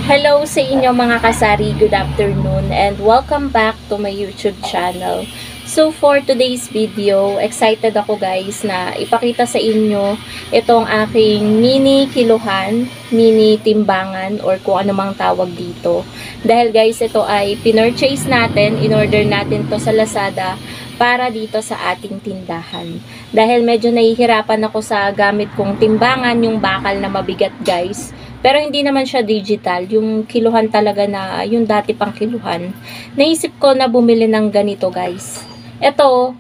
Hello sa inyo mga kasari, good afternoon and welcome back to my YouTube channel. So for today's video, excited ako guys na ipakita sa inyo itong aking mini kiluhan, mini timbangan or kung ano mang tawag dito. Dahil guys ito ay pinurchase natin, in-order natin to sa Lazada para dito sa ating tindahan. Dahil medyo nahihirapan ako sa gamit kong timbangan, yung bakal na mabigat guys. Pero hindi naman siya digital, yung kiluhan talaga na yung dati pang kiluhan. Naisip ko na bumili ng ganito guys. Ito,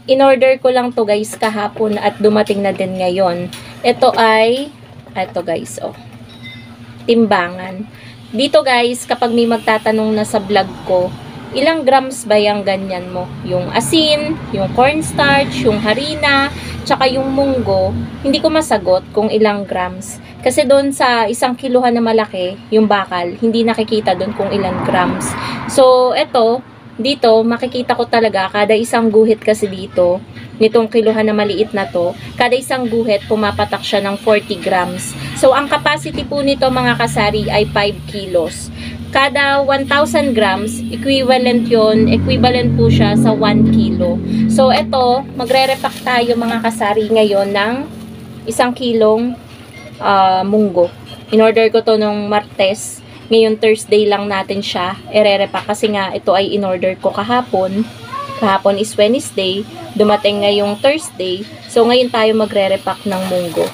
in-order ko lang to guys kahapon at dumating na din ngayon. Ito ay, ito guys, oh, timbangan. Dito guys, kapag may magtatanong na sa vlog ko, ilang grams ba yung ganyan mo? Yung asin, yung cornstarch, yung harina, tsaka yung munggo, hindi ko masagot kung ilang grams. Kasi doon sa isang kiluhan na malaki, yung bakal, hindi nakikita doon kung ilang grams. So, eto, dito, makikita ko talaga, kada isang guhit kasi dito, nitong kiluhan na maliit na to, kada isang guhit, pumapatak siya ng 40 grams. So, ang capacity po nito mga kasari ay 5 kilos. Kada 1,000 grams, equivalent po siya sa 1 kilo. So, eto, magre-repack tayo mga kasari ngayon ng 1 kilong munggo. In-order ko to nung Martes. Ngayon Thursday lang natin siya i-repack kasi nga ito ay in-order ko kahapon. Kahapon is Wednesday. Dumating ngayong Thursday. So, ngayon tayo magre-repack ng munggo.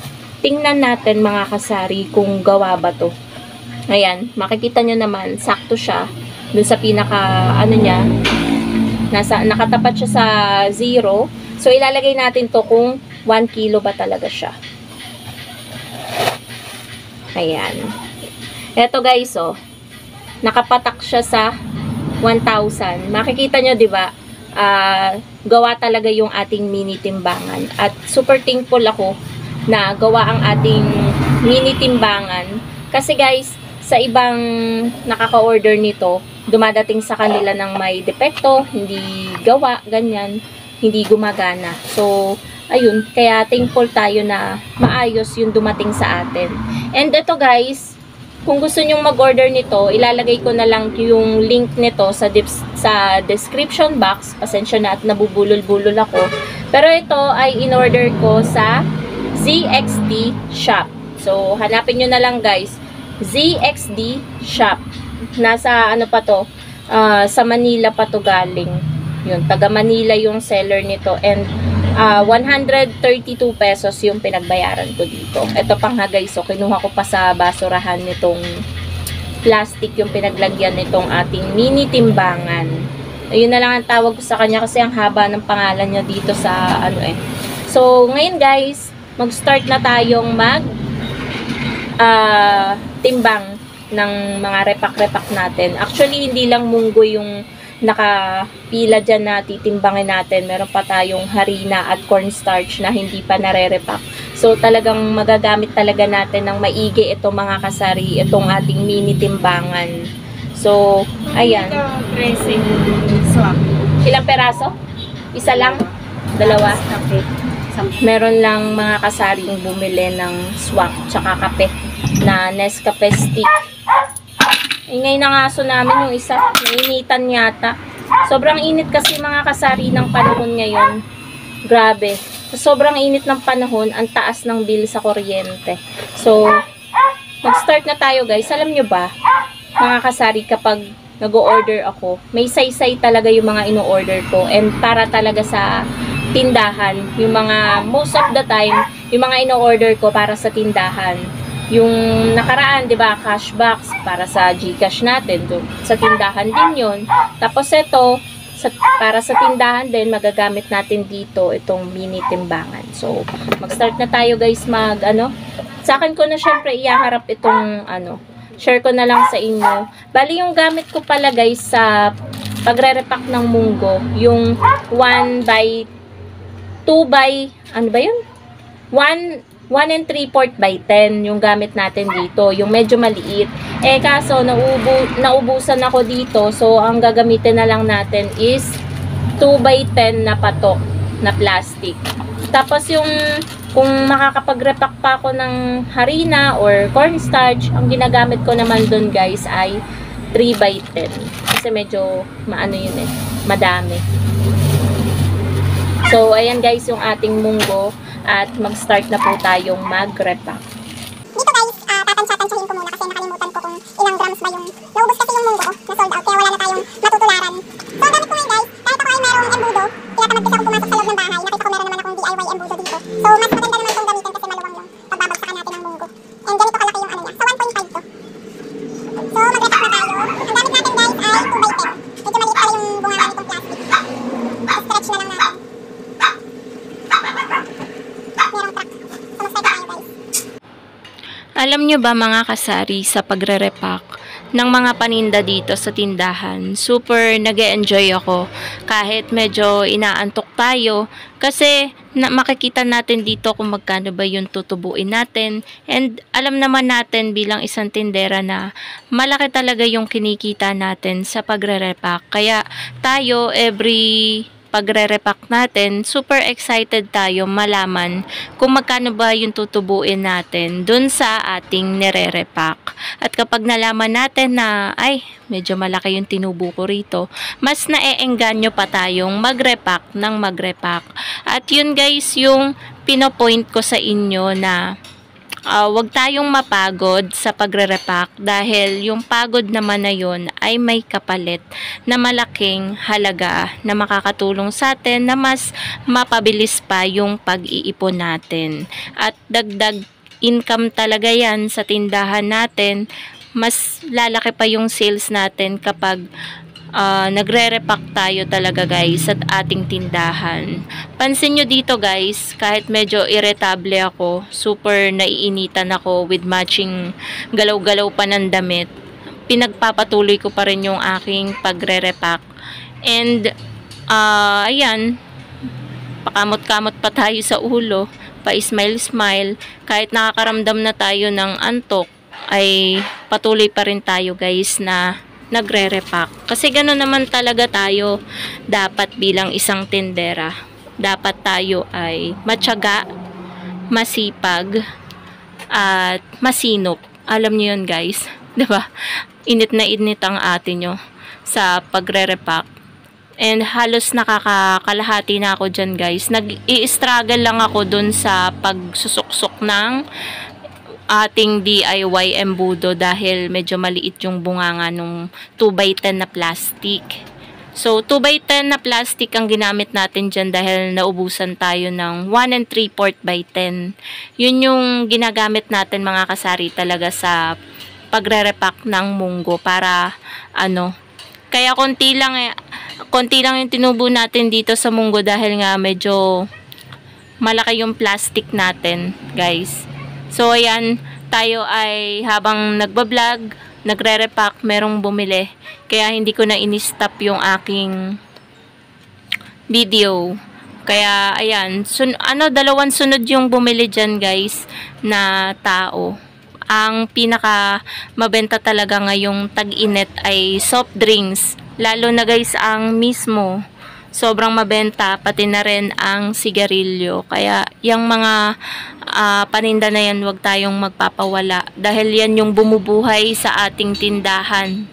Tingnan natin mga kasari kung gawa ba to. Ayan, makikita nyo naman, sakto siya. Dun sa pinaka, ano niya, nakatapat siya sa 0. So, ilalagay natin to kung 1 kilo ba talaga siya. Ayan. Eto guys, oh, nakapatak siya sa 1,000. Makikita nyo, di ba? Gawa talaga yung ating mini timbangan. At super thankful ako na gawa ang ating mini timbangan. Kasi guys, sa ibang nakaka-order nito, dumadating sa kanila ng may depekto, hindi gawa, ganyan, hindi gumagana. So, ayun, kaya thankful tayo na maayos yung dumating sa atin. And ito guys, kung gusto nyong mag-order nito, ilalagay ko na lang yung link nito sa description box. Pasensya na at nabubulol-bulol ako. Pero ito ay in-order ko sa ZXD Shop. So, hanapin nyo na lang guys. ZXD Shop. Nasa ano pa to? Sa Manila pa to galing. Yun, taga Manila yung seller nito. And 132 pesos yung pinagbayaran ko dito. Ito pang ha guys, so kinuha ko pa sa basurahan nitong plastic yung pinaglagyan nitong ating mini timbangan. Ayun na lang ang tawag ko sa kanya kasi ang haba ng pangalan niya dito sa ano eh. So ngayon guys, mag-start na tayong timbang ng mga repak-repak natin. Actually, hindi lang munggo yung nakapila dyan na titimbangin natin. Meron pa tayong harina at cornstarch na hindi pa nare-repak. So, talagang magagamit talaga natin ng maigi ito mga kasari, itong ating mini timbangan. So, ayan. Ilang peraso? Isa lang? Dalawa? Meron lang mga kasaring bumili ng swak tsaka kape na Nescafe stick. Ingay ng aso namin yung isa. Nainitan yata. Sobrang init kasi mga kasari ng panahon ngayon. Grabe. Sobrang init ng panahon, ang taas ng bill sa kuryente. So, mag-start na tayo guys. Alam nyo ba, mga kasari, kapag nag-o-order ako, may saysay talaga yung mga ino-order ko. And para talaga sa tindahan. Yung mga, most of the time, yung mga ino-order ko para sa tindahan. Yung nakaraan, di ba, cash box para sa GCash natin. Sa tindahan din yun. Tapos ito, para sa tindahan din, magagamit natin dito itong mini timbangan. So, mag-start na tayo guys sa akin ko na syempre iyaharap itong share ko na lang sa inyo. Bali yung gamit ko pala guys sa pagre-repack ng munggo, yung 1 and 3/4 by 10 yung gamit natin dito, yung medyo maliit. Kaso naubusan ako dito, so ang gagamitin na lang natin is 2 by 10 na patok na plastic. Tapos yung Kung makakapag-repack pa ako ng harina or cornstarch, ang ginagamit ko naman dun guys ay 3x10. Kasi medyo maano yun eh, madami. So, ayan guys yung ating munggo at mag-start na po tayong mag-repack. Dito guys, tatansya-tansyahin ko muna kasi nakalimutan ko kung ilang grams ba yung naubos kasi yung munggo ko, na sold out, kaya wala na tayong matutularan. So, ang gamit ko ngayon guys, kahit ako ay merong embudo, tinatamad kasi ako pumasok sa loob ng bahay, nakita ko meron naman akong DIY embudo dito. So, mas maganda naman itong gamitin kasi maluwang yung pagbabagsakan natin ng munggo. And ganito kalaki yung ano niya, so 1.5 to. So, mag-repack na tayo. Ang gamit natin guys ay 2x10. Medyo maliit pala yung bunga nitong plastic. Stretch na lang natin. Merong truck. So, mag-start tayo guys. Alam nyo ba mga kasari, sa pagre-repack ng mga paninda dito sa tindahan, super nag-e-enjoy ako kahit medyo inaantok tayo kasi makikita natin dito kung magkano ba yung tutubuin natin, and alam naman natin bilang isang tindera na malaki talaga yung kinikita natin sa pagre-repack. Kaya tayo every pagre-repack natin, super excited tayo malaman kung magkano ba yung tutubuin natin dun sa ating nire-repack. At kapag nalaman natin na, ay, medyo malaki yung tinubo ko rito, mas naeengganyo pa tayong mag-repack ng mag-repack. At yun guys, yung pinopoint ko sa inyo na wag tayong mapagod sa pagre-repack dahil yung pagod naman na yun ay may kapalit na malaking halaga na makakatulong sa atin na mas mapabilis pa yung pag-iipon natin. At dagdag income talaga yan sa tindahan natin. Mas lalaki pa yung sales natin kapag nagre-repack tayo talaga guys at ating tindahan. Pansin nyo dito guys, kahit medyo irritable ako, super naiinitan ako with matching galaw-galaw pa ng damit, pinagpapatuloy ko pa rin yung aking pagre-repack. And ayan, pakamot-kamot pa tayo sa ulo, pa-smile-smile, kahit nakakaramdam na tayo ng antok, ay patuloy pa rin tayo guys na nagre-repack. Kasi gano'n naman talaga tayo dapat bilang isang tindera. Dapat tayo ay matyaga, masipag, at masinop. Alam niyo yun guys. Diba? Init na init ang atin nyo sa pagre-repack. And halos nakakakalahati na ako dyan guys. Nag-i-struggle lang ako dun sa pagsusuksok ng ating DIY embudo dahil medyo maliit yung bunganga nung 2x10 na plastic. So, 2x10 na plastic ang ginamit natin dyan dahil naubusan tayo ng 1 3/4 by 10. Yun yung ginagamit natin mga kasari talaga sa pagre-repack ng munggo para ano. Kaya konti lang yung tinubo natin dito sa munggo dahil nga medyo malaki yung plastic natin, guys. So, ayan, tayo ay habang nagbablog, nagre-repack, merong bumili. Kaya hindi ko na in-stop yung aking video. Kaya, ayan, dalawang sunod yung bumili dyan, guys, na tao. Ang pinaka mabenta talaga ngayong tag-init ay soft drinks. Lalo na, guys, ang mismo. Sobrang mabenta, pati na rin ang sigarilyo. Kaya, yung mga paninda na yan, huwag tayong magpapawala. Dahil yan yung bumubuhay sa ating tindahan.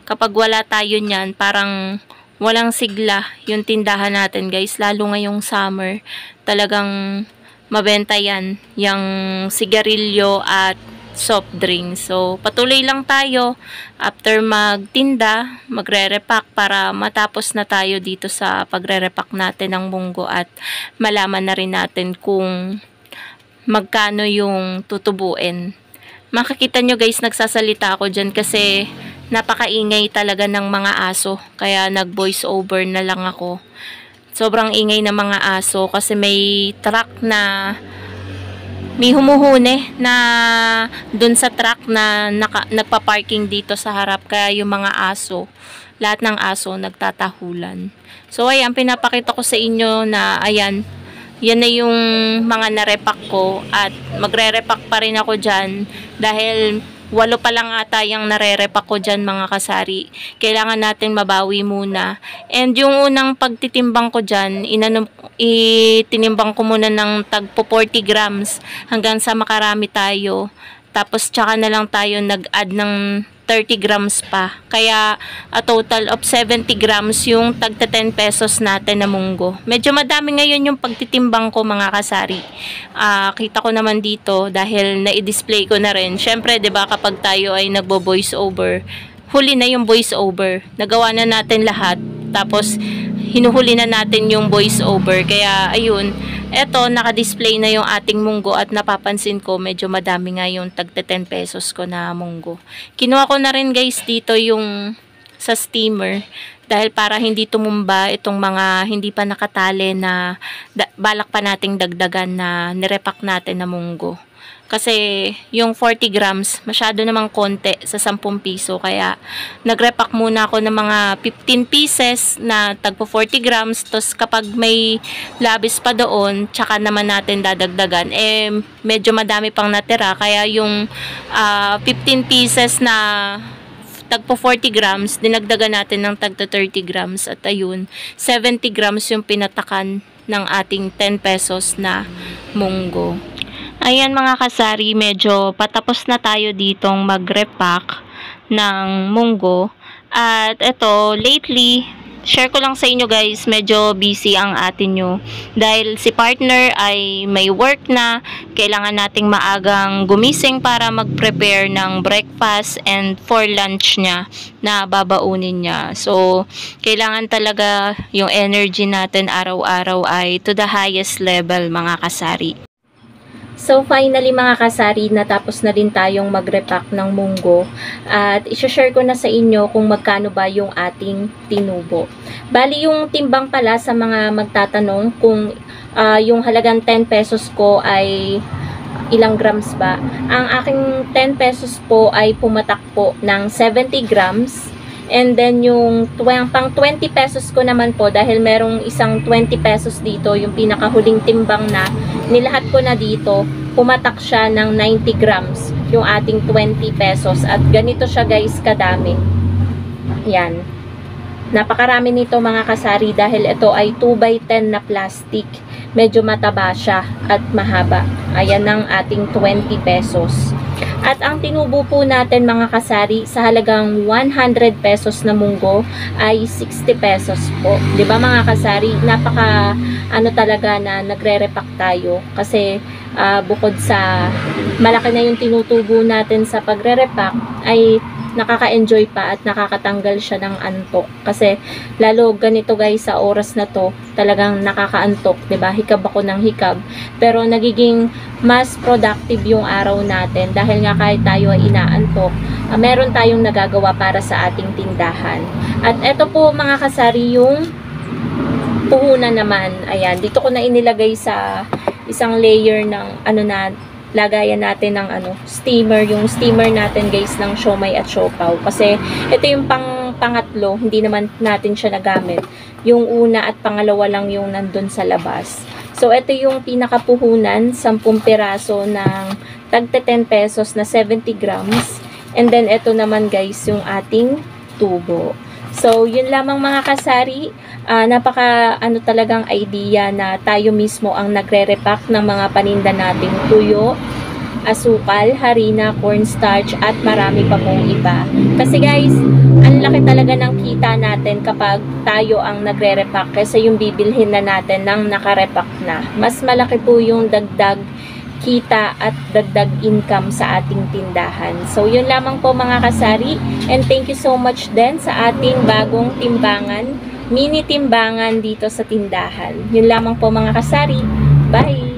Kapag wala tayo niyan, parang walang sigla yung tindahan natin, guys. Lalo ngayong summer, talagang mabenta yan. Yung sigarilyo at soft drink. So, patuloy lang tayo after magtinda, magre-repack para matapos na tayo dito sa pagre-repack natin ng munggo at malaman na rin natin kung magkano yung tutubuin. Makikita nyo guys, nagsasalita ako dyan kasi napakaingay talaga ng mga aso. Kaya nag-voice over na lang ako. Sobrang ingay ng mga aso kasi may truck na may humuhuni na dun sa truck na nagpa-parking dito sa harap. Kaya yung mga aso, lahat ng aso nagtatahulan. So ayan, pinapakita ko sa inyo na ayan, yan na yung mga narepack ko at magre-repack pa rin ako dyan dahil 8 pa lang ata yung narerepa ko dyan mga kasari. Kailangan natin mabawi muna. And yung unang pagtitimbang ko dyan, itinimbang ko muna ng tagpo 40 grams hanggang sa makarami tayo. Tapos tsaka na lang tayo nag-add ng 30 grams pa. Kaya a total of 70 grams yung tagta 10 pesos natin na munggo. Medyo madami ngayon yung pagtitimbang ko mga kasari. Kita ko naman dito dahil na-display ko na rin. Syempre, 'di ba, kapag tayo ay nagbo-voice over, huli na yung voice over. Nagawa na natin lahat. Tapos hinuhuli na natin yung voice over. Kaya ayun, eto, naka-display na yung ating munggo at napapansin ko medyo madami nga yung tagta 10 pesos ko na munggo. Kinuha ko na rin guys dito yung sa steamer dahil para hindi tumumba itong mga hindi pa nakatali na balak pa nating dagdagan na nirepack natin na munggo. Kasi yung 40 grams, masyado namang konti sa 10 piso. Kaya nagrepack muna ako ng mga 15 pieces na tagpo 40 grams. Tapos kapag may labis pa doon, tsaka naman natin dadagdagan. Medyo madami pang natira. Kaya yung 15 pieces na tagpo 40 grams, dinagdagan natin ng tagto 30 grams. At ayun, 70 grams yung pinatakan ng ating 10 pesos na munggo. Ayan mga kasari, medyo patapos na tayo ditong mag-repack ng munggo. At ito, lately, share ko lang sa inyo guys, medyo busy ang atin nyo. Dahil si partner ay may work na, kailangan nating maagang gumising para mag-prepare ng breakfast and for lunch niya na babaunin niya. So, kailangan talaga yung energy natin araw-araw ay to the highest level mga kasari. So finally mga kasari, natapos na din tayong mag-repack ng munggo at i-share ko na sa inyo kung magkano ba yung ating tinubo. Bali yung timbang pala sa mga magtatanong kung yung halagang 10 pesos ko ay ilang grams ba. Ang aking 10 pesos po ay pumatak po ng 70 grams. And then yung pang 20 pesos ko naman po, dahil merong isang 20 pesos dito, yung pinakahuling timbang na nilahat ko na dito, pumatak siya ng 90 grams yung ating 20 pesos. At ganito siya guys kadami. Yan. Napakarami nito mga kasari dahil ito ay 2x10 na plastic. Medyo mataba siya at mahaba. Ayan ang ating 20 pesos. At ang tinubo po natin mga kasari sa halagang 100 pesos na munggo ay 60 pesos po. 'Di ba mga kasari? Napaka talaga na nagre-repack tayo kasi bukod sa malaki na yung tinutubo natin sa pagre-repack ay nakaka-enjoy pa at nakakatanggal siya ng antok. Kasi lalo ganito guys sa oras na to, talagang nakakaantok, 'di ba? Hikab ako ng hikab. Pero nagiging mas productive yung araw natin dahil nga kahit tayo ay inaantok, meron tayong nagagawa para sa ating tindahan. At eto po mga kasari yung puhunan naman. Ayan, dito ko na inilagay sa isang layer ng lagayan natin ng steamer, yung steamer natin guys ng siomai at siopaw. Kasi ito yung pangatlo, hindi naman natin siya nagamit. Yung una at pangalawa lang yung nandun sa labas. So ito yung pinakapuhunan, 10 piraso ng tagta 10 pesos na 70 grams. And then ito naman guys yung ating tubo. So yun lamang mga kasari. Napaka talagang idea na tayo mismo ang nagre-repack ng mga paninda nating tuyo, asukal, harina, cornstarch at marami pa pong iba. Kasi guys, ang laki talaga ng kita natin kapag tayo ang nagre-repack kaysa yung bibilhin na natin ng naka-repack na. Mas malaki po yung dagdag kita at dagdag income sa ating tindahan. So yun lamang po mga kasari, and thank you so much din sa ating bagong timbangan, mini timbangan dito sa tindahan. Yun lamang po mga kasari. Bye!